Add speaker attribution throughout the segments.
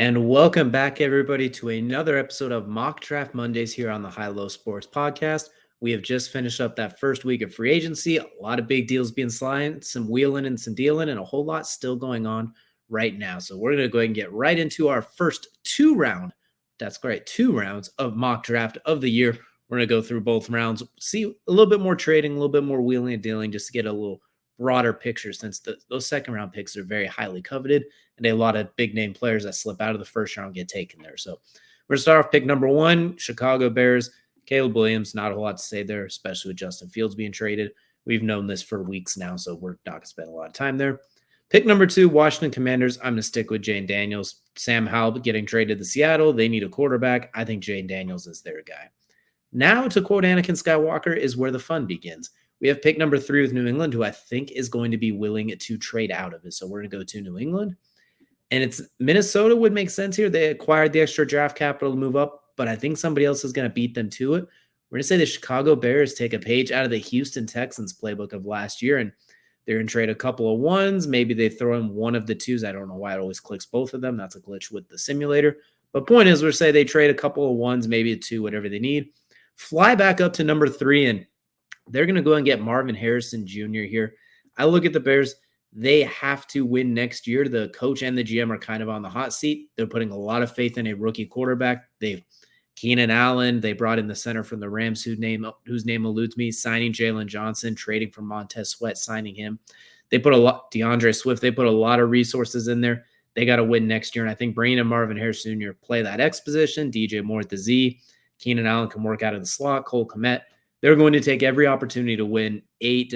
Speaker 1: And welcome back, everybody, to another episode of Mock Draft Mondays here on the High Low Sports podcast. We have just finished up that first week of free agency. A lot of big deals being signed, some wheeling and some dealing, and a whole lot still going on right now. So we're going to go ahead and get right into our first two rounds of mock draft of the year. We're going to go through both rounds, see a little bit more trading, a little bit more wheeling and dealing, just to get a little broader picture, since those second round picks are very highly coveted and a lot of big name players that slip out of the first round get taken there. So we're going to start off pick number 1, Chicago Bears, Caleb Williams. Not a whole lot to say there, especially with Justin Fields being traded. We've known this for weeks now, so we're not going to spend a lot of time there. Pick number 2, Washington Commanders. I'm going to stick with Jane Daniels. Sam Howell getting traded to Seattle. They need a quarterback. I think Jane Daniels is their guy. Now, to quote Anakin Skywalker, is where the fun begins. We have pick number 3 with New England, who I think is going to be willing to trade out of it. So we're going to go to New England. And it's Minnesota would make sense here. They acquired the extra draft capital to move up, but I think somebody else is going to beat them to it. We're going to say the Chicago Bears take a page out of the Houston Texans playbook of last year, and they're going to trade a couple of ones. Maybe they throw in one of the twos. I don't know why it always clicks both of them. That's a glitch with the simulator. But point is, we're say they trade a couple of ones, maybe a two, whatever they need. Fly back up to number 3, and they're going to go and get Marvin Harrison Jr. here. I look at the Bears. They have to win next year. The coach and the GM are kind of on the hot seat. They're putting a lot of faith in a rookie quarterback. They've Keenan Allen. They brought in the center from the Rams, whose name eludes me, signing Jalen Johnson, trading for Montez Sweat, signing him. They put a lot, DeAndre Swift. They put a lot of resources in there. They got to win next year. And I think bringing in Marvin Harrison Jr., play that X position, DJ Moore at the Z. Keenan Allen can work out of the slot. Cole Kmet. They're going to take every opportunity to win 8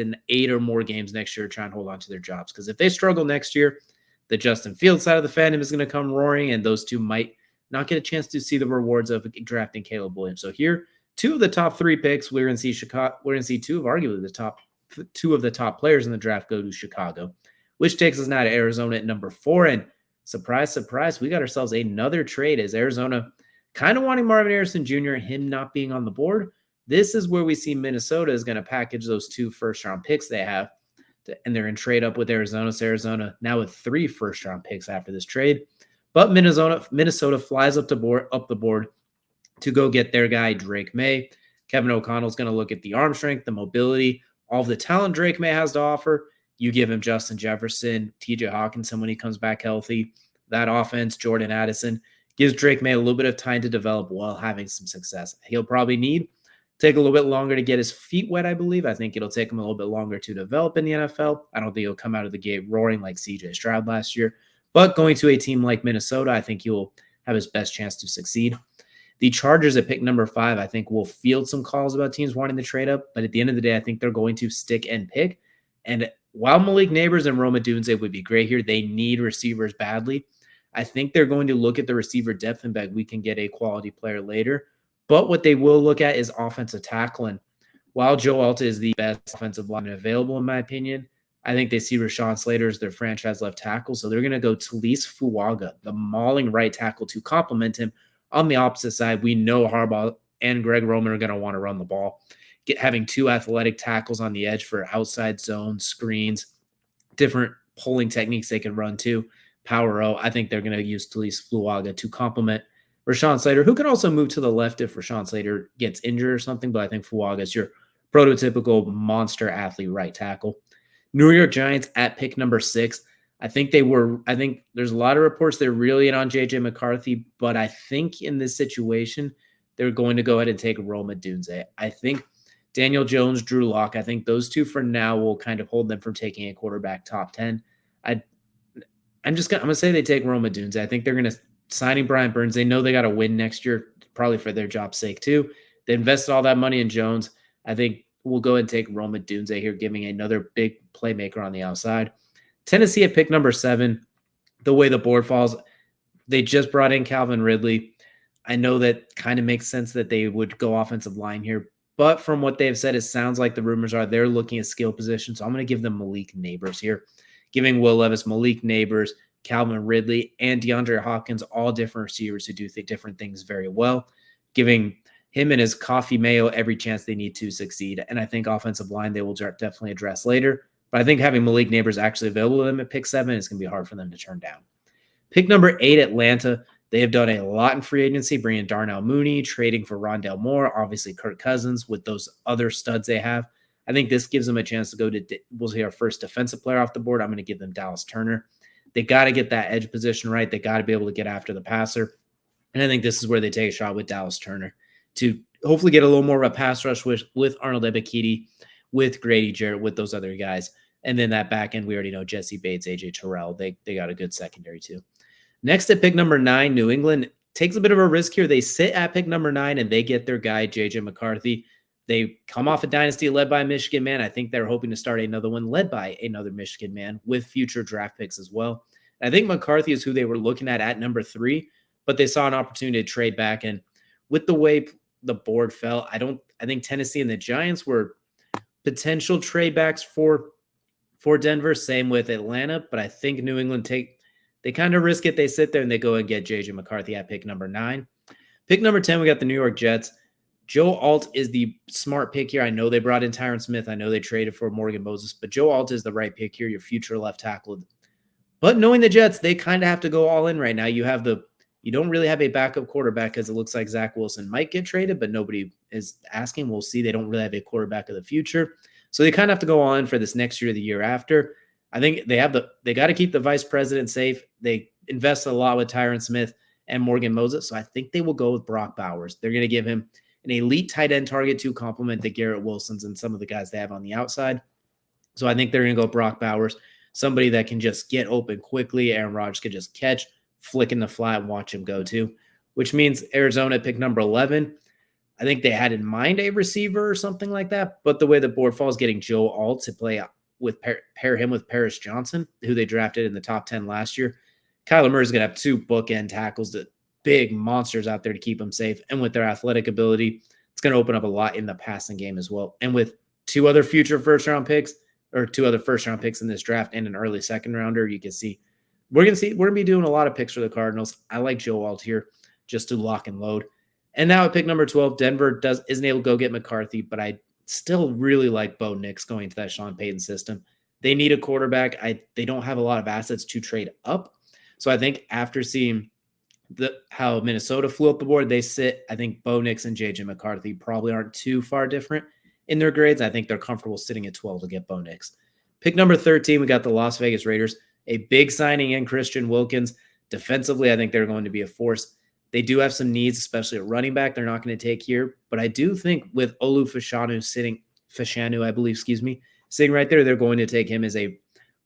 Speaker 1: or more games next year, try and hold on to their jobs. Because if they struggle next year, the Justin Fields side of the fandom is going to come roaring, and those two might not get a chance to see the rewards of drafting Caleb Williams. So here, 2 of the top 3 picks, we're going to see Chicago. We're going to see 2 of arguably the top 2 of the top players in the draft go to Chicago, which takes us now to Arizona at number 4. And surprise, surprise, we got ourselves another trade as Arizona kind of wanting Marvin Harrison Jr., him not being on the board. This is where we see Minnesota is going to package those 2 first-round picks they have, and they're in trade up with Arizona. So Arizona now with 3 first-round picks after this trade. But Minnesota flies up the board to go get their guy, Drake May. Kevin O'Connell's going to look at the arm strength, the mobility, all of the talent Drake May has to offer. You give him Justin Jefferson, TJ Hawkinson when he comes back healthy. That offense, Jordan Addison, gives Drake May a little bit of time to develop while having some success. He'll probably take a little bit longer to get his feet wet, I believe. I think it'll take him a little bit longer to develop in the NFL. I don't think he'll come out of the gate roaring like CJ Stroud last year. But going to a team like Minnesota, I think he'll have his best chance to succeed. The Chargers at pick number 5, I think, will field some calls about teams wanting to trade up. But at the end of the day, I think they're going to stick and pick. And while Malik Neighbors and Rome Odunze would be great here, they need receivers badly. I think they're going to look at the receiver depth and beg we can get a quality player later. But what they will look at is offensive tackle. And while Joe Alta is the best offensive lineman available, in my opinion, I think they see Rashawn Slater as their franchise left tackle. So they're going to go Talise Fuaga, the mauling right tackle, to complement him. On the opposite side, we know Harbaugh and Greg Roman are going to want to run the ball. Having 2 athletic tackles on the edge for outside zones, screens, different pulling techniques they can run too. Power O. I think they're going to use Talise Fuaga to complement Rashawn Slater, who can also move to the left if Rashawn Slater gets injured or something, but I think Fuaga is your prototypical monster athlete right tackle. New York Giants at pick number 6. I think there's a lot of reports they're really in on J.J. McCarthy, but I think in this situation, they're going to go ahead and take Rome Odunze. I think Daniel Jones, Drew Lock, I think those 2 for now will kind of hold them from taking a quarterback top 10. I'm going to say they take Rome Odunze. I think they're going to signing Brian Burns. They know they got to win next year, probably for their job's sake too. They invested all that money in Jones. I think we'll go ahead and take Rome Odunze here, giving another big playmaker on the outside. Tennessee at pick number 7. The way the board falls, they just brought in Calvin Ridley. I know that kind of makes sense that they would go offensive line here, but from what they've said, it sounds like the rumors are they're looking at skill positions. So I'm going to give them Malik Neighbors here, giving Will Levis, Malik Neighbors, Calvin Ridley, and DeAndre Hopkins, all different receivers who do different things very well, giving him and his coffee mayo every chance they need to succeed. And I think offensive line they will definitely address later. But I think having Malik Neighbors actually available to them at pick 7 is going to be hard for them to turn down. Pick number 8, Atlanta. They have done a lot in free agency, bringing Darnell Mooney, trading for Rondale Moore, obviously Kirk Cousins with those other studs they have. I think this gives them a chance to go to, we'll see our first defensive player off the board. I'm going to give them Dallas Turner. They got to get that edge position right. They got to be able to get after the passer. And I think this is where they take a shot with Dallas Turner to hopefully get a little more of a pass rush with Arnold Ebiketie, with Grady Jarrett, with those other guys. And then that back end, we already know Jesse Bates, AJ Terrell. They got a good secondary too. Next at pick number 9, New England takes a bit of a risk here. They sit at pick number 9 and they get their guy, JJ McCarthy. They come off a dynasty led by a Michigan man. I think they're hoping to start another one led by another Michigan man with future draft picks as well. I think McCarthy is who they were looking at number 3, but they saw an opportunity to trade back. And with the way the board fell, I think Tennessee and the Giants were potential trade backs for Denver. Same with Atlanta, but I think New England they kind of risk it. They sit there and they go and get JJ McCarthy at pick number 9. Pick number 10, we got the New York Jets. Joe Alt is the smart pick here. I know they brought in Tyron Smith. I know they traded for Morgan Moses, but Joe Alt is the right pick here, your future left tackle. But knowing the Jets, they kind of have to go all in right now. You don't really have a backup quarterback because it looks like Zach Wilson might get traded, but nobody is asking. We'll see. They don't really have a quarterback of the future. So they kind of have to go all in for this next year or the year after. I think they got to keep the vice president safe. They invested a lot with Tyron Smith and Morgan Moses. So I think they will go with Brock Bowers. They're going to give him an elite tight end target to complement the Garrett Wilsons and some of the guys they have on the outside. So I think they're going to go Brock Bowers, somebody that can just get open quickly. Aaron Rodgers could just catch, flick in the flat, and watch him go to, which means Arizona pick number 11. I think they had in mind a receiver or something like that, but the way the board falls, getting Joe Alt to play with pair him with Paris Johnson, who they drafted in the top 10 last year. Kyler Murray is going to have 2 bookend tackles, the big monsters out there to keep them safe. And with their athletic ability, it's going to open up a lot in the passing game as well. And with 2 other future first-round picks in this draft and an early second-rounder, you can see we're going to be doing a lot of picks for the Cardinals. I like Joe Alt here just to lock and load. And now at pick number 12, Denver isn't able to go get McCarthy, but I still really like Bo Nix going to that Sean Payton system. They need a quarterback. They don't have a lot of assets to trade up. So I think after seeing how Minnesota flew up the board, they sit. I think Bo Nix and JJ McCarthy probably aren't too far different in their grades. I think they're comfortable sitting at 12 to get Bo Nix. Pick number 13, we got the Las Vegas Raiders. A big signing in Christian Wilkins. Defensively, I think they're going to be a force. They do have some needs, especially at running back. They're not going to take here. But I do think with Olu Fashanu sitting right there, they're going to take him as a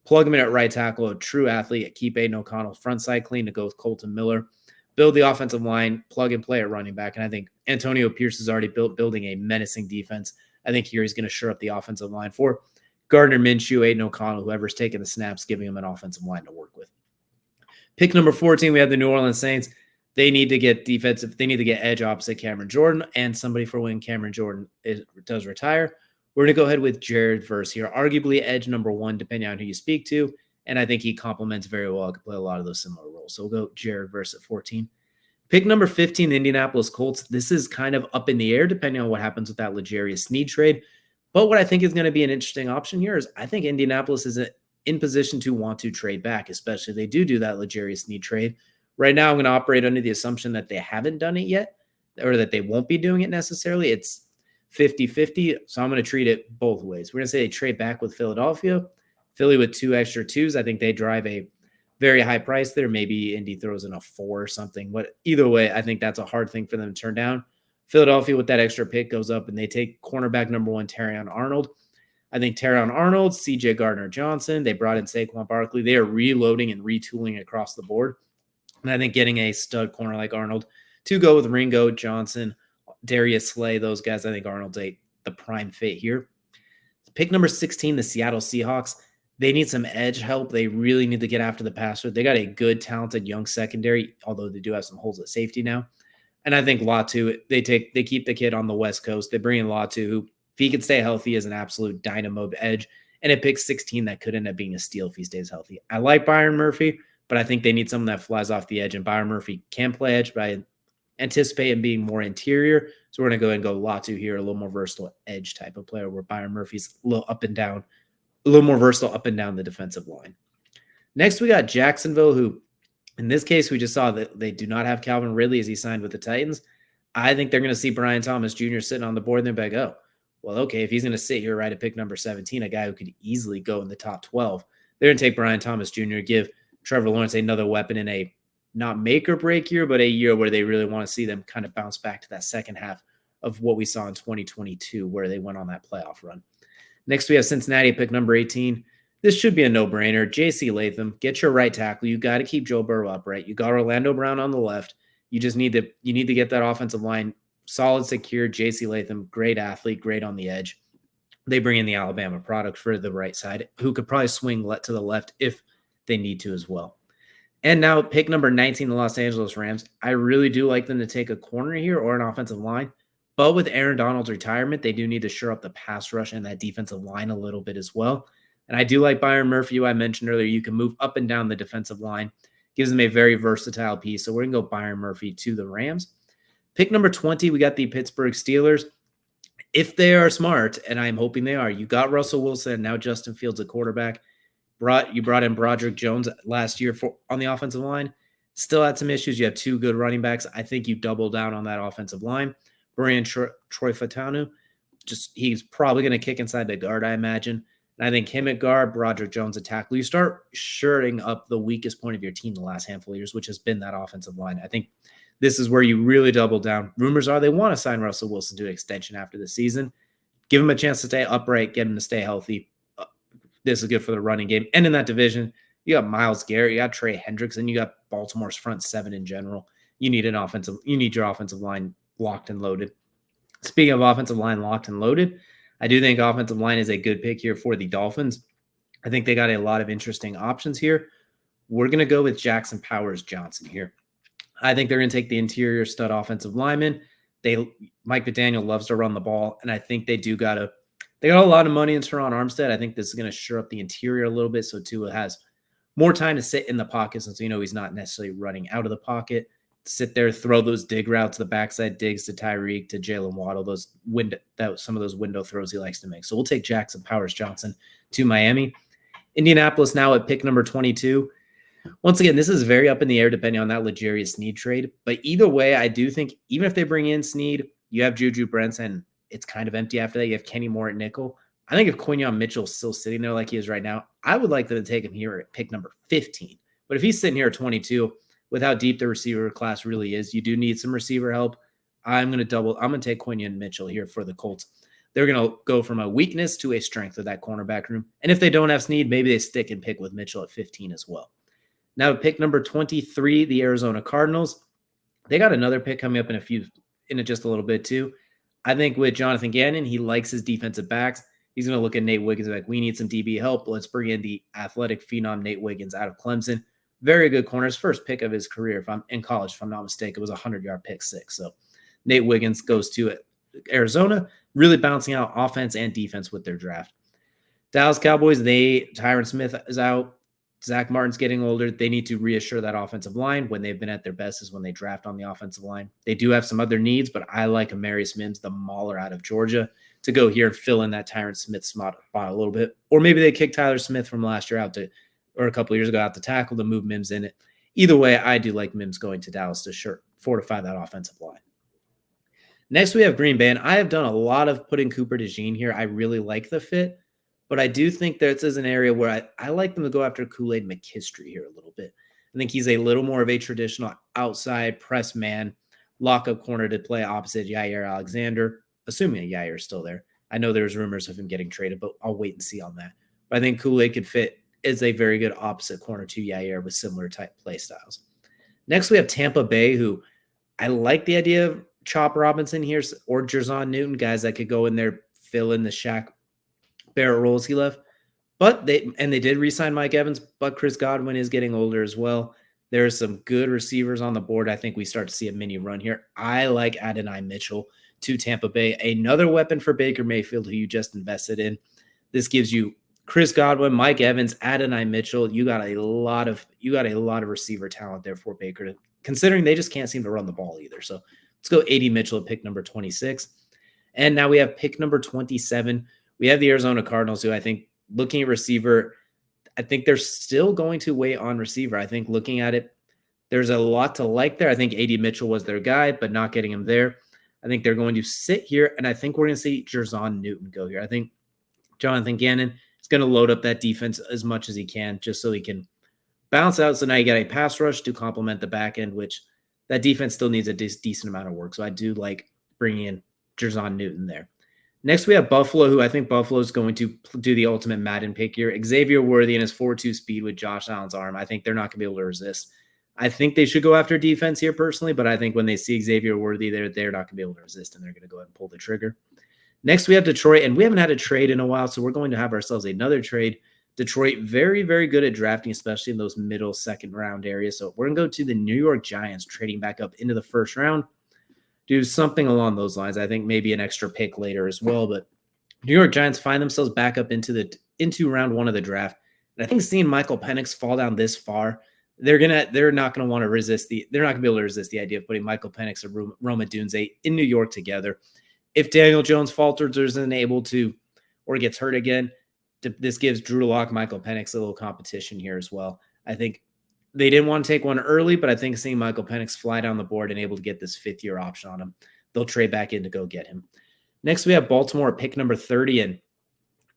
Speaker 1: plug him in at right tackle, a true athlete, keep Aiden O'Connell front side clean to go with Colton Miller, build the offensive line, plug and play at running back. And I think Antonio Pierce is already building a menacing defense. I think here he's going to shore up the offensive line for Gardner Minshew, Aiden O'Connell, whoever's taking the snaps, giving him an offensive line to work with. Pick number 14, we have the New Orleans Saints. They need to get defensive. They need to get edge opposite Cameron Jordan and somebody for when Cameron Jordan does retire. We're going to go ahead with Jared Verse here, arguably edge number 1, depending on who you speak to. And I think he complements very well. Can play a lot of those similar roles. So we'll go Jared Verse at 14. Pick number 15, the Indianapolis Colts. This is kind of up in the air, depending on what happens with that L'Jarius Sneed trade. But what I think is going to be an interesting option here is I think Indianapolis is in position to want to trade back, especially if they do that L'Jarius Sneed trade. Right now, I'm going to operate under the assumption that they haven't done it yet or that they won't be doing it necessarily. It's 50-50, so I'm going to treat it both ways. We're going to say they trade back with Philadelphia. Philly with 2 extra 2s. I think they drive a very high price there. Maybe Indy throws in a 4 or something. But either way, I think that's a hard thing for them to turn down. Philadelphia with that extra pick goes up, and they take cornerback number 1, Terrion Arnold. I think Terrion Arnold, C.J. Gardner-Johnson, they brought in Saquon Barkley. They are reloading and retooling across the board. And I think getting a stud corner like Arnold to go with Ringo, Johnson, Darius Slay, those guys, I think Arnold's the prime fit here. Pick number 16, the Seattle Seahawks. They need some edge help. They really need to get after the passer. They got a good, talented young secondary, although they do have some holes at safety now. And I think Latu, they keep the kid on the West Coast. They bring in Latu, who, if he can stay healthy, is an absolute dynamo edge. And it picks 16 that could end up being a steal if he stays healthy. I like Byron Murphy, but I think they need someone that flies off the edge. And Byron Murphy can play edge, but I anticipate him being more interior. So we're going to go ahead and go Latu here, a little more versatile edge type of player, where Byron Murphy's a little more versatile up and down the defensive line. Next, we got Jacksonville, who In this case, we just saw that they do not have Calvin Ridley as he signed with the Titans. I think they're going to see Brian Thomas Jr. sitting on the board and they're like, oh, well, okay, if he's going to sit here right at pick number 17, a guy who could easily go in the top 12, they're going to take Brian Thomas Jr., give Trevor Lawrence another weapon in a not make or break year, but a year where they really want to see them kind of bounce back to that second half of what we saw in 2022, where they went on that playoff run. Next, we have Cincinnati pick number 18. This should be a no-brainer. J.C. Latham, get your right tackle. You got to keep Joe Burrow upright. You got Orlando Brown on the left. You just need to get that offensive line solid, secure. J.C. Latham, great athlete, great on the edge. They bring in the Alabama product for the right side, who could probably swing to the left if they need to as well. And now pick number 19, the Los Angeles Rams. I really do like them to take a corner here or an offensive line. But with Aaron Donald's retirement, they do need to shore up the pass rush and that defensive line a little bit as well. And I do like Byron Murphy, who I mentioned earlier. You can move up and down the defensive line. Gives them a very versatile piece. So we're going to go Byron Murphy to the Rams. Pick number 20, we got the Pittsburgh Steelers. If they are smart, and I'm hoping they are, you got Russell Wilson and now Justin Fields at quarterback. You brought in Broderick Jones last year on the offensive line. Still had some issues. You have two good running backs. I think you double down on that offensive line. Brian Troy Fatanu, he's probably going to kick inside the guard, I imagine. And I think him at guard, Broderick Jones at tackle. You start shoring up the weakest point of your team the last handful of years, which has been that offensive line. I think this is where you really double down. Rumors are they want to sign Russell Wilson to an extension after the season. Give him a chance to stay upright, get him to stay healthy. This is good for the running game. And in that division, you got Myles Garrett, you got Trey Hendricks, and you got Baltimore's front seven in general. You need your offensive line locked and loaded. Speaking of offensive line locked and loaded, I do think offensive line is a good pick here for the Dolphins. I think they got a lot of interesting options here. We're going to go with Jackson Powers Johnson here. I think they're going to take the interior stud offensive lineman. Mike McDaniel loves to run the ball, and I think they got a lot of money in Teron Armstead. I think this is going to shore up the interior a little bit so Tua has more time to sit in the pocket since he's not necessarily running out of the pocket. Sit there, throw those dig routes, the backside digs to Tyreek, to Jalen Waddle, some of those window throws he likes to make. So we'll take Jackson Powers Johnson to Miami. Indianapolis now at pick number 22. Once again, this is very up in the air depending on that L'Jarius Sneed trade. But either way, I do think even if they bring in Sneed, you have Juju Brents, it's kind of empty after that. You have Kenny Moore at nickel. I think if Quinyon Mitchell's still sitting there like he is right now, I would like them to take him here at pick number 15. But if he's sitting here at 22, with how deep the receiver class really is, you do need some receiver help. I'm going to take Quinyon Mitchell here for the Colts. They're going to go from a weakness to a strength of that cornerback room. And if they don't have Sneed, maybe they stick and pick with Mitchell at 15 as well. Now, pick number 23, the Arizona Cardinals. They got another pick coming up in just a little bit too. I think with Jonathan Gannon, he likes his defensive backs. He's going to look at Nate Wiggins like, we need some DB help. Let's bring in the athletic phenom Nate Wiggins out of Clemson. Very good corner. His first pick of his career, if I'm in college, if I'm not mistaken, it was a 100-yard pick six. So Nate Wiggins goes to Arizona, really bouncing out offense and defense with their draft. Dallas Cowboys, Tyron Smith is out. Zach Martin's getting older. They need to reassure that offensive line. When they've been at their best is when they draft on the offensive line. They do have some other needs, but I like Amarius Mims, the mauler out of Georgia, to go here and fill in that Tyron Smith spot a little bit. Or maybe they kick Tyler Smith from last year or a couple of years ago out to tackle to move Mims in it. Either way, I do like Mims going to Dallas to fortify that offensive line. Next, we have Green Bay, and I have done a lot of putting Cooper DeJean here. I really like the fit, but I do think this is an area where I like them to go after Kool-Aid McKinstry here a little bit. I think he's a little more of a traditional outside press man, lockup corner to play opposite Yair Alexander, assuming Yair is still there. I know there's rumors of him getting traded, but I'll wait and see on that. But I think Kool-Aid could fit as a very good opposite corner to Yair with similar type play styles. Next, we have Tampa Bay, who I like the idea of Chop Robinson here or Jerzon Newton, guys that could go in there, fill in the Shaq Barrett roles he left. But they did re-sign Mike Evans, but Chris Godwin is getting older as well. There's some good receivers on the board. I think we start to see a mini run here. I like Adonai Mitchell to Tampa Bay, another weapon for Baker Mayfield, who you just invested in. This gives you Chris Godwin, Mike Evans, Adonai Mitchell. You got a lot of receiver talent there for Baker, considering they just can't seem to run the ball either. So let's go AD Mitchell at pick number 26. And now we have pick number 27. We have the Arizona Cardinals, who I think, looking at receiver, I think they're still going to wait on receiver. I think looking at it, There's a lot to like there. I think AD Mitchell was their guy, but not getting him there. I think they're going to sit here, and I think we're going to see Jerzon Newton go here. I think Jonathan Gannon is going to load up that defense as much as he can just so he can bounce out. So now you got a pass rush to complement the back end, which that defense still needs a decent amount of work. So I do like bringing in Jerzon Newton there. Next, we have Buffalo, who I think Buffalo is going to do the ultimate Madden pick here. Xavier Worthy and his 4.2 speed with Josh Allen's arm. I think they're not going to be able to resist. I think they should go after defense here personally, but I think when they see Xavier Worthy, they're not going to be able to resist, and they're going to go ahead and pull the trigger. Next, we have Detroit, and we haven't had a trade in a while, so we're going to have ourselves another trade. Detroit, very, very good at drafting, especially in those middle second round areas. So we're going to go to the New York Giants, trading back up into the first round. Do something along those lines. I think maybe an extra pick later as well, but New York Giants find themselves back up into round one of the draft. And I think seeing Michael Penix fall down this far, they're not gonna want to resist they're not gonna be able to resist the idea of putting Michael Penix and Roma Dunze in New York together. If Daniel Jones falters or isn't able to, or gets hurt again, this gives Drew Lock, Michael Penix a little competition here as well. I think they didn't want to take one early, but I think seeing Michael Penix fly down the board and able to get this fifth-year option on him, they'll trade back in to go get him. Next, we have Baltimore at pick number 30, and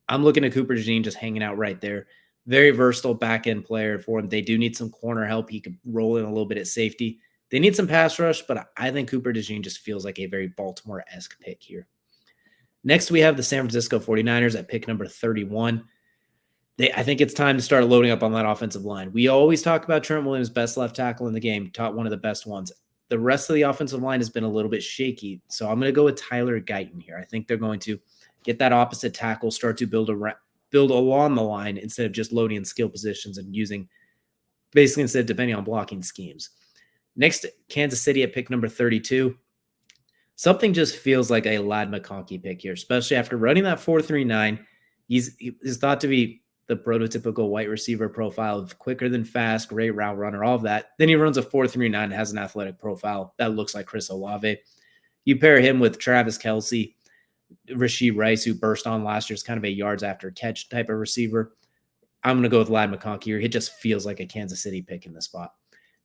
Speaker 1: I'm looking at Cooper DeJean just hanging out right there. Very versatile back-end player for them. They do need some corner help. He could roll in a little bit at safety. They need some pass rush, but I think Cooper DeJean just feels like a very Baltimore-esque pick here. Next, we have the San Francisco 49ers at pick number 31. I think it's time to start loading up on that offensive line. We always talk about Trent Williams, best left tackle in the game, one of the best ones. The rest of the offensive line has been a little bit shaky, so I'm going to go with Tyler Guyton here. I think they're going to get that opposite tackle, start to build along the line instead of just loading in skill positions and using basically instead of depending on blocking schemes. Next, Kansas City at pick number 32. Something just feels like a Ladd McConkey pick here, especially after running that 4.39. He's thought to be the prototypical white receiver profile of quicker than fast, great route runner, all of that. Then he runs a 4.39 and has an athletic profile that looks like Chris Olave. You pair him with Travis Kelce, Rashee Rice, who burst on last year's kind of a yards after catch type of receiver. I'm going to go with Ladd McConkey here. It just feels like a Kansas City pick in the spot.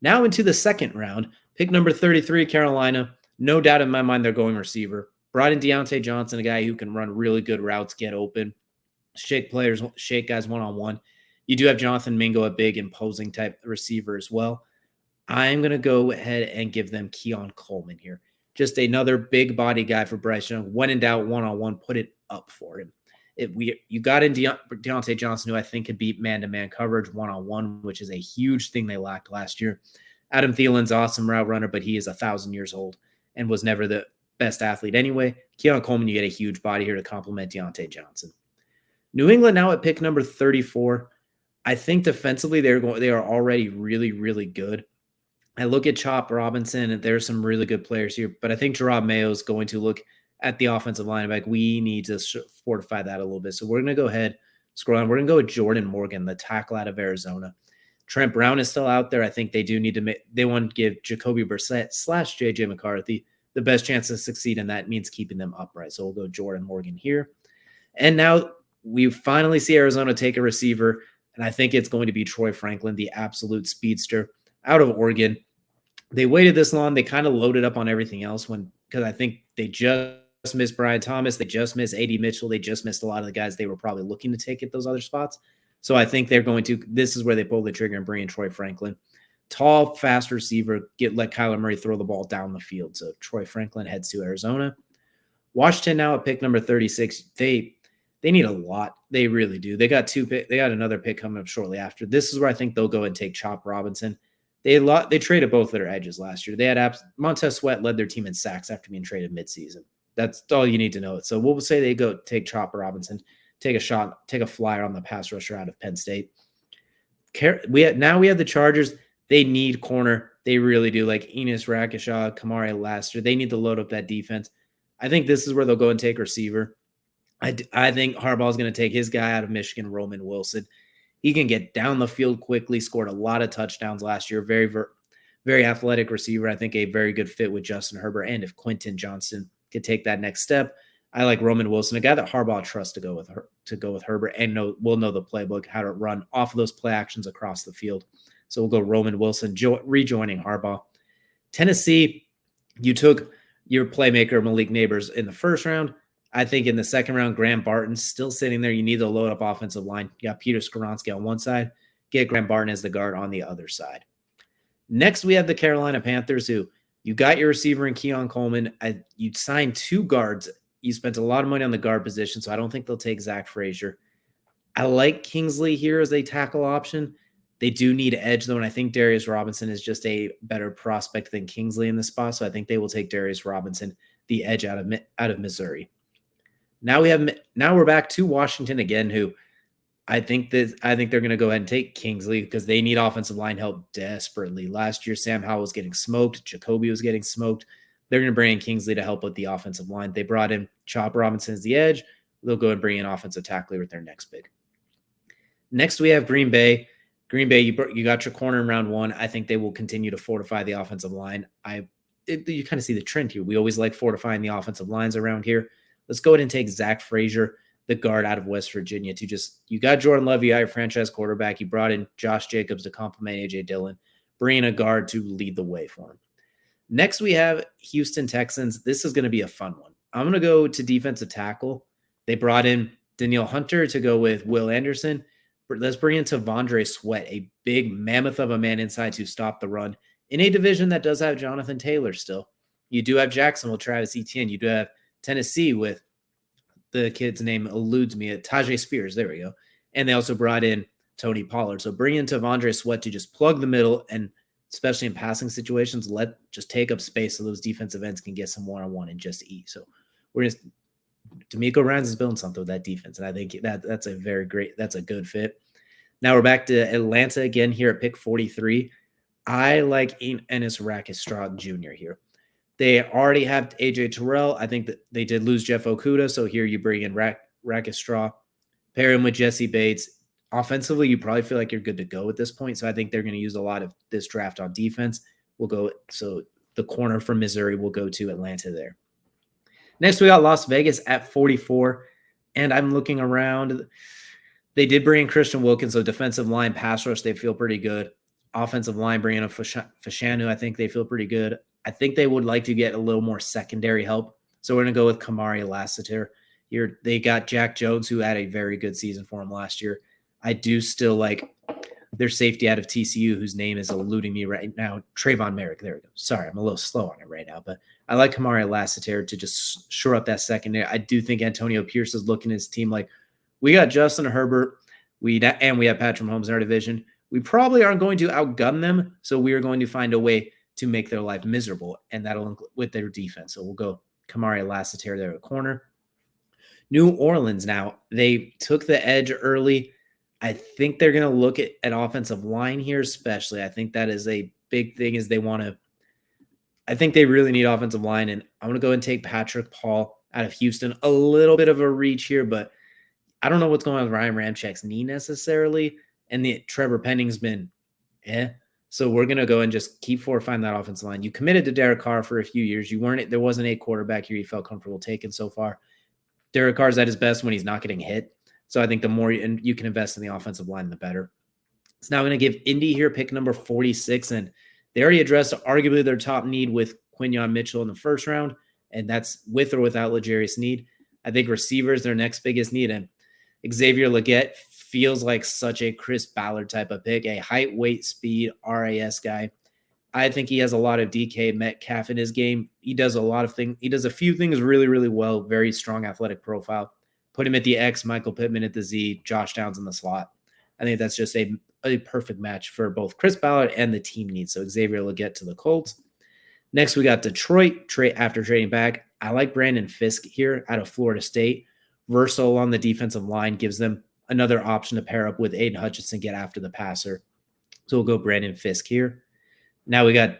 Speaker 1: Now into the second round, pick number 33, Carolina. No doubt in my mind they're going receiver. Brought in Deontay Johnson, a guy who can run really good routes, get open, shake guys one-on-one. You do have Jonathan Mingo, a big imposing type receiver as well. I'm going to go ahead and give them Keon Coleman here. Just another big body guy for Bryce Young. When in doubt, one-on-one, put it up for him. You got in Deontay Johnson, who I think could beat man-to-man coverage one-on-one, which is a huge thing they lacked last year. Adam Thielen's awesome route runner, but he is 1,000 years old and was never the best athlete anyway. Keon Coleman, you get a huge body here to complement Deontay Johnson. New England now at pick number 34. I think defensively they are already really, really good. I look at Chop Robinson, and there's some really good players here, but I think Gerard Mayo is going to look at the offensive line like we need to fortify that a little bit. So we're going to go ahead, scroll on. We're going to go with Jordan Morgan, the tackle out of Arizona. Trent Brown is still out there. I think they do need to they want to give Jacoby Brissett / JJ McCarthy the best chance to succeed, and that means keeping them upright. So we'll go Jordan Morgan here. And now we finally see Arizona take a receiver, and I think it's going to be Troy Franklin, the absolute speedster out of Oregon. They waited this long. They kind of loaded up on everything else because I think they just missed Brian Thomas. They just missed AD Mitchell. They just missed a lot of the guys they were probably looking to take at those other spots. So I think they're going to – this is where they pull the trigger and bring in Troy Franklin. Tall, fast receiver, let Kyler Murray throw the ball down the field. So Troy Franklin heads to Arizona. Washington now at pick number 36. They need a lot. They really do. They got another pick coming up shortly after. This is where I think they'll go and take Chop Robinson. They traded both their edges last year. They had Montez Sweat led their team in sacks after being traded midseason. That's all you need to know. So we'll say they go take Chop Robinson, take a flyer on the pass rusher out of Penn State. We have the Chargers. They need corner. They really do. Like Enos Rakishaw, Kamari Laster. They need to load up that defense. I think this is where they'll go and take receiver. I think Harbaugh is going to take his guy out of Michigan, Roman Wilson. He can get down the field quickly, scored a lot of touchdowns last year. Very, very athletic receiver. I think a very good fit with Justin Herbert. And if Quentin Johnston could take that next step, I like Roman Wilson, a guy that Harbaugh trusts to go with Herbert and will know the playbook, how to run off of those play actions across the field. So we'll go Roman Wilson rejoining Harbaugh. Tennessee, you took your playmaker Malik Neighbors in the first round. I think in the second round, Graham Barton's still sitting there. You need to load up offensive line. You got Peter Skoronski on one side, get Graham Barton as the guard on the other side. Next, we have the Carolina Panthers, who you got your receiver in Keon Coleman. You signed 2 guards. You spent a lot of money on the guard position, so I don't think they'll take Zach Frazier. I like Kingsley here as a tackle option. They do need edge, though, and I think Darius Robinson is just a better prospect than Kingsley in this spot, so I think they will take Darius Robinson, the edge out of Missouri. Now we're back to Washington again, who I think they're going to go ahead and take Kingsley because they need offensive line help desperately. Last year, Sam Howell was getting smoked. Jacoby was getting smoked. They're going to bring in Kingsley to help with the offensive line. They brought in Chop Robinson as the edge. They'll go and bring in offensive tackler with their next big. Next, we have Green Bay. Green Bay, you got your corner in round 1. I think they will continue to fortify the offensive line. You kind of see the trend here. We always like fortifying the offensive lines around here. Let's go ahead and take Zach Frazier, the guard out of West Virginia, you got Jordan Love, you got your franchise quarterback. You brought in Josh Jacobs to complement A.J. Dillon, bringing a guard to lead the way for him. Next, we have Houston Texans. This is going to be a fun one. I'm going to go to defensive tackle. They brought in Danielle Hunter to go with Will Anderson. Let's bring in Tavondre Sweat, a big mammoth of a man inside to stop the run in a division that does have Jonathan Taylor still. You do have Jacksonville, Travis Etienne. You do have Tennessee with the kid's name eludes me, Tajay Spears. There we go. And they also brought in Tony Pollard. So bring in Tavondre Sweat to just plug the middle and especially in passing situations, just take up space so those defensive ends can get some one-on-one and just eat. So D'Amico Ryans is building something with that defense, and I think that's a good fit. Now we're back to Atlanta again here at pick 43. I like Ennis Rackstraw Jr. here. They already have A.J. Terrell. I think that they did lose Jeff Okuda, so here you bring in Rackstraw, pair him with Jesse Bates. Offensively, you probably feel like you're good to go at this point, so I think they're going to use a lot of this draft on defense. So the corner from Missouri will go to Atlanta there. Next, we got Las Vegas at 44, and I'm looking around. They did bring in Christian Wilkins, so defensive line, pass rush, they feel pretty good. Offensive line, bringing in Fashanu, I think they feel pretty good. I think they would like to get a little more secondary help, so we're going to go with Kamari Lassiter. Here, they got Jack Jones, who had a very good season for him last year. I do still like their safety out of TCU, whose name is eluding me right now, Trayvon Merrick. There we go. Sorry, I'm a little slow on it right now, but I like Kamari Lassiter to just shore up that secondary. I do think Antonio Pierce is looking at his team like, we got Justin Herbert, and we have Patrick Mahomes in our division. We probably aren't going to outgun them, so we are going to find a way to make their life miserable, and that'll include with their defense. So we'll go Kamari Lassiter there at corner. New Orleans now, they took the edge early. I think they're going to look at offensive line here, especially. I think that is a big thing is I think they really need offensive line, and I'm going to go and take Patrick Paul out of Houston. A little bit of a reach here, but I don't know what's going on with Ryan Ramczak's knee necessarily, and Trevor Penning's been So we're going to go and just keep fortifying that offensive line. You committed to Derek Carr for a few years. There wasn't a quarterback here you felt comfortable taking so far. Derek Carr's at his best when he's not getting hit. So I think the more you can invest in the offensive line, the better. It's now going to give Indy here pick number 46, and they already addressed arguably their top need with Quinyon Mitchell in the first round, and that's with or without L'Jarius Sneed. I think receivers their next biggest need, and Xavier Legette feels like such a Chris Ballard type of pick, a height, weight, speed, RAS guy. I think he has a lot of DK Metcalf in his game. He does a lot of things. He does a few things really, really well. Very strong athletic profile. Put him at the X, Michael Pittman at the Z, Josh Downs in the slot. I think that's just a perfect match for both Chris Ballard and the team needs. So Xavier Legette to the Colts. Next, we got Detroit after trading back. I like Brandon Fisk here out of Florida State. Versatile on the defensive line, gives them another option to pair up with Aiden Hutchinson, get after the passer. So we'll go Brandon Fisk here. Now we got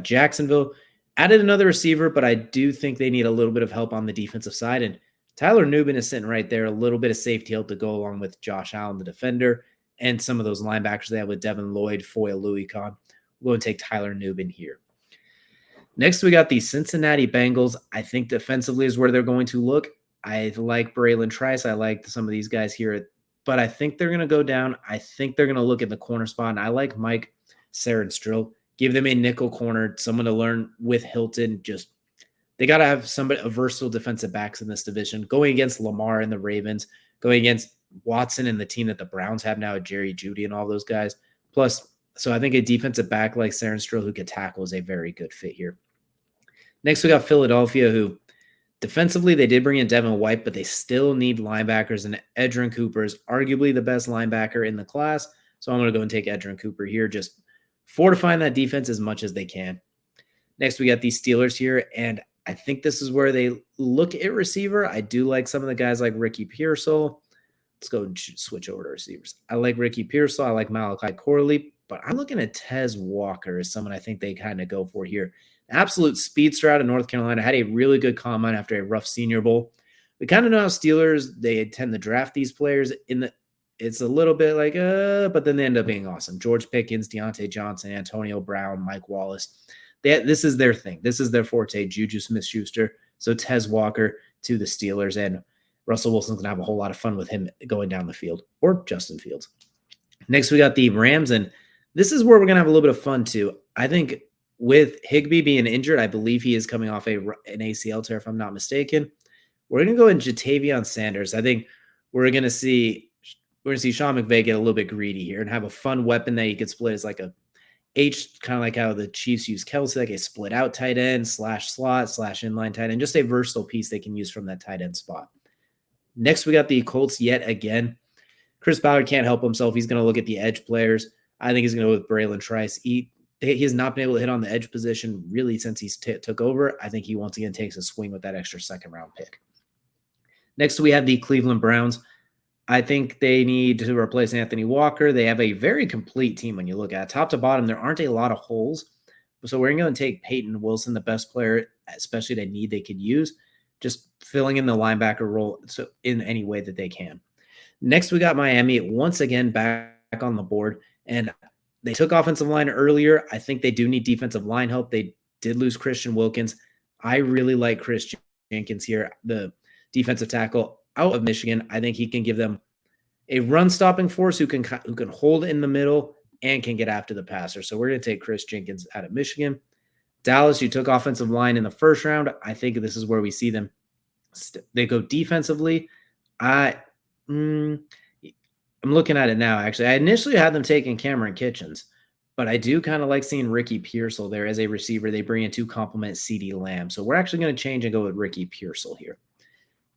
Speaker 1: Jacksonville. Added another receiver, but I do think they need a little bit of help on the defensive side. And Tyler Nubin is sitting right there, a little bit of safety help to go along with Josh Allen, the defender, and some of those linebackers they have with Devin Lloyd, Foy, Louis Kahn. We'll go and take Tyler Nubin here. Next, we got the Cincinnati Bengals. I think defensively is where they're going to look. I like Braylon Trice. I like some of these guys here, but I think they're going to go down. I think they're going to look at the corner spot, and I like Mike Saren Strill. Give them a nickel corner, someone to learn with Hilton. Just they got to have somebody, a versatile defensive backs in this division. Going against Lamar and the Ravens, going against Watson and the team that the Browns have now, Jerry Jeudy and all those guys. Plus, so I think a defensive back like Saren Strill who could tackle is a very good fit here. Next, we got Philadelphia, who defensively, they did bring in Devin White, but they still need linebackers, and Edgerrin Cooper is arguably the best linebacker in the class. So I'm going to go and take Edgerrin Cooper here, just fortifying that defense as much as they can. Next, we got these Steelers here, and I think this is where they look at receiver. I do like some of the guys like Ricky Pearsall. Let's go and switch over to receivers. I like Ricky Pearsall. I like Malachi Corley, but I'm looking at Tez Walker as someone I think they kind of go for here. Absolute speedster out of North Carolina. Had a really good combine after a rough Senior Bowl. We kind of know how Steelers, they tend to draft these players it's a little bit like, but then they end up being awesome. George Pickens, Deontay Johnson, Antonio Brown, Mike Wallace. This is their thing. This is their forte, Juju Smith-Schuster. So Tez Walker to the Steelers, and Russell Wilson's going to have a whole lot of fun with him going down the field, or Justin Fields. Next, we got the Rams, and this is where we're going to have a little bit of fun too. I think with Higbee being injured, I believe he is coming off an ACL tear, if I'm not mistaken. We're going to go in Jatavion Sanders. I think we're going to see Sean McVay get a little bit greedy here and have a fun weapon that he could split as like a H, kind of like how the Chiefs use Kelsey, like a split out tight end / slot / inline tight end, just a versatile piece they can use from that tight end spot. Next, we got the Colts yet again. Chris Ballard can't help himself. He's going to look at the edge players. I think he's going to go with Braylon Trice. He has not been able to hit on the edge position really since he took over. I think he once again takes a swing with that extra second-round pick. Next, we have the Cleveland Browns. I think they need to replace Anthony Walker. They have a very complete team when you look at it. Top to bottom, there aren't a lot of holes. So we're going to take Peyton Wilson, the best player, especially they need they could use, just filling in the linebacker role so in any way that they can. Next, we got Miami once again back on the board, and they took offensive line earlier. I think they do need defensive line help. They did lose Christian Wilkins. I really like Chris Jenkins here, the defensive tackle out of Michigan. I think he can give them a run-stopping force who can hold in the middle and can get after the passer. So we're going to take Chris Jenkins out of Michigan. Dallas, you took offensive line in the first round. I think this is where we see them. They go defensively. I'm looking at it now, actually. I initially had them taking Cameron Kitchens, but I do kind of like seeing Ricky Pearsall there as a receiver. They bring in to complement CeeDee Lamb. So we're actually going to change and go with Ricky Pearsall here.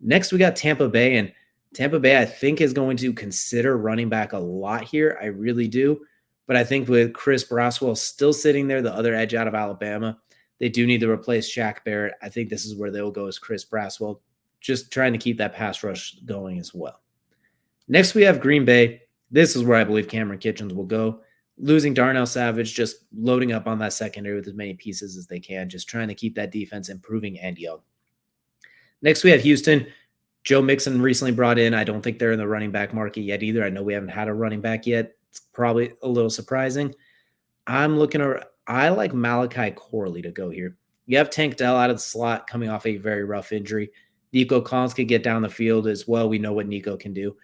Speaker 1: Next, we got Tampa Bay, and Tampa Bay, I think, is going to consider running back a lot here. I really do. But I think with Chris Braswell still sitting there, the other edge out of Alabama, they do need to replace Shaq Barrett. I think this is where they'll go as Chris Braswell, just trying to keep that pass rush going as well. Next, we have Green Bay. This is where I believe Cameron Kitchens will go. Losing Darnell Savage, just loading up on that secondary with as many pieces as they can, just trying to keep that defense improving and young. Next, we have Houston. Joe Mixon recently brought in. I don't think they're in the running back market yet either. I know we haven't had a running back yet. It's probably a little surprising. I like Malachi Corley to go here. You have Tank Dell out of the slot coming off a very rough injury. Nico Collins can get down the field as well. We know what Nico can do.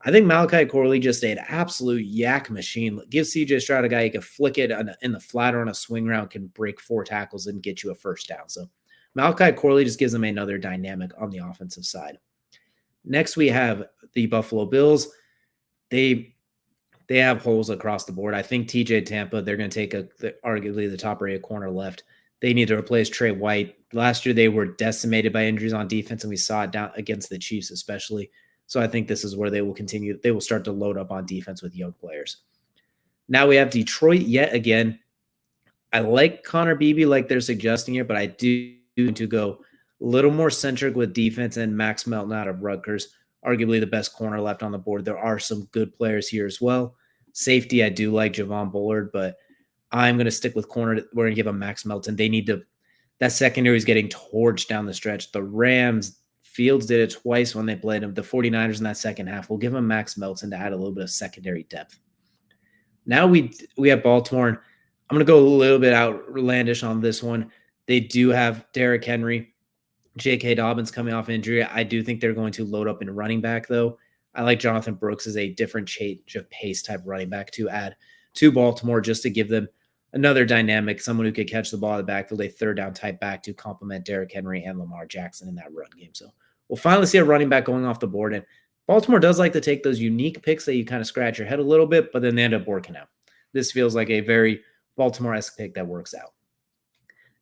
Speaker 1: I think Malachi Corley just an absolute yak machine. Give CJ Stroud a guy who can flick it in the flat or on a swing route, can break 4 tackles and get you a first down. So Malachi Corley just gives them another dynamic on the offensive side. Next, we have the Buffalo Bills. They have holes across the board. I think TJ Tampa, they're going to take arguably the top-rated corner left. They need to replace Trey White. Last year, they were decimated by injuries on defense, and we saw it down against the Chiefs especially. So I think this is where they will continue. They will start to load up on defense with young players. Now we have Detroit yet again. I like Connor Beebe like they're suggesting here, but I do need to go a little more centric with defense, and Max Melton out of Rutgers, arguably the best corner left on the board. There are some good players here as well. Safety, I do like Javon Bullard, but I'm going to stick with corner. We're going to give him Max Melton. They need to – that secondary is getting torched down the stretch. The Rams, Fields did it twice when they played him. The 49ers in that second half. We'll give him Max Melton to add a little bit of secondary depth. Now we have Baltimore. And I'm going to go a little bit outlandish on this one. They do have Derrick Henry, J.K. Dobbins coming off injury. I do think they're going to load up in running back, though. I like Jonathan Brooks as a different change of pace type running back to add to Baltimore just to give them another dynamic, someone who could catch the ball in the backfield, a third down type back to complement Derrick Henry and Lamar Jackson in that run game. So we'll finally see a running back going off the board. And Baltimore does like to take those unique picks that you kind of scratch your head a little bit, but then they end up working out. This feels like a very Baltimore-esque pick that works out.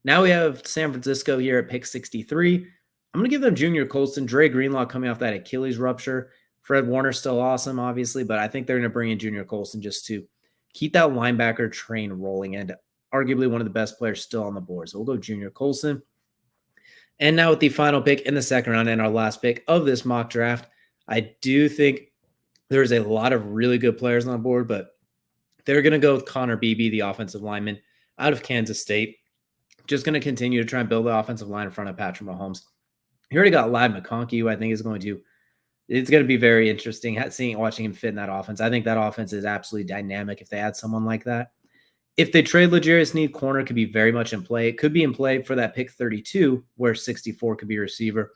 Speaker 1: Now we have San Francisco here at pick 63. I'm going to give them Junior Colston, Dre Greenlaw coming off that Achilles rupture. Fred Warner's still awesome, obviously, but I think they're going to bring in Junior Colston just to keep that linebacker train rolling, and arguably one of the best players still on the board. So we'll go Junior Colston. And now with the final pick in the second round and our last pick of this mock draft, I do think there's a lot of really good players on the board, but they're going to go with Connor Beebe, the offensive lineman out of Kansas State. Just going to continue to try and build the offensive line in front of Patrick Mahomes. You already got Ladd McConkey, who I think is going to be very interesting watching him fit in that offense. I think that offense is absolutely dynamic if they add someone like that. If they trade L'Jarius Sneed, corner could be very much in play. It could be in play for that pick 32, where 64 could be a receiver.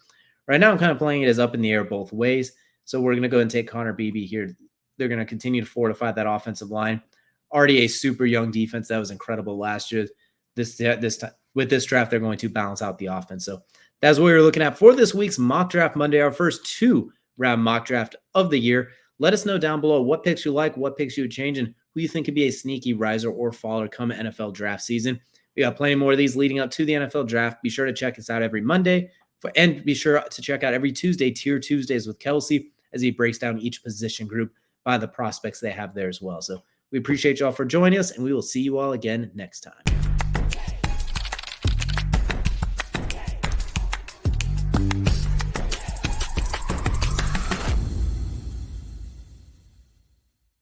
Speaker 1: Right now, I'm kind of playing it as up in the air both ways. So we're going to go and take Connor Beebe here. They're going to continue to fortify that offensive line. Already a super young defense that was incredible last year. This time with this draft, they're going to balance out the offense. So that's what we're looking at for this week's Mock Draft Monday, our first 2-round mock draft of the year. Let us know down below what picks you like, what picks you would change, and who you think could be a sneaky riser or faller come NFL draft season. We got plenty more of these leading up to the NFL draft. Be sure to check us out every Monday, and be sure to check out every Tuesday, Tier Tuesdays with Kelsey, as he breaks down each position group by the prospects they have there as well. So we appreciate you all for joining us, and we will see you all again next time.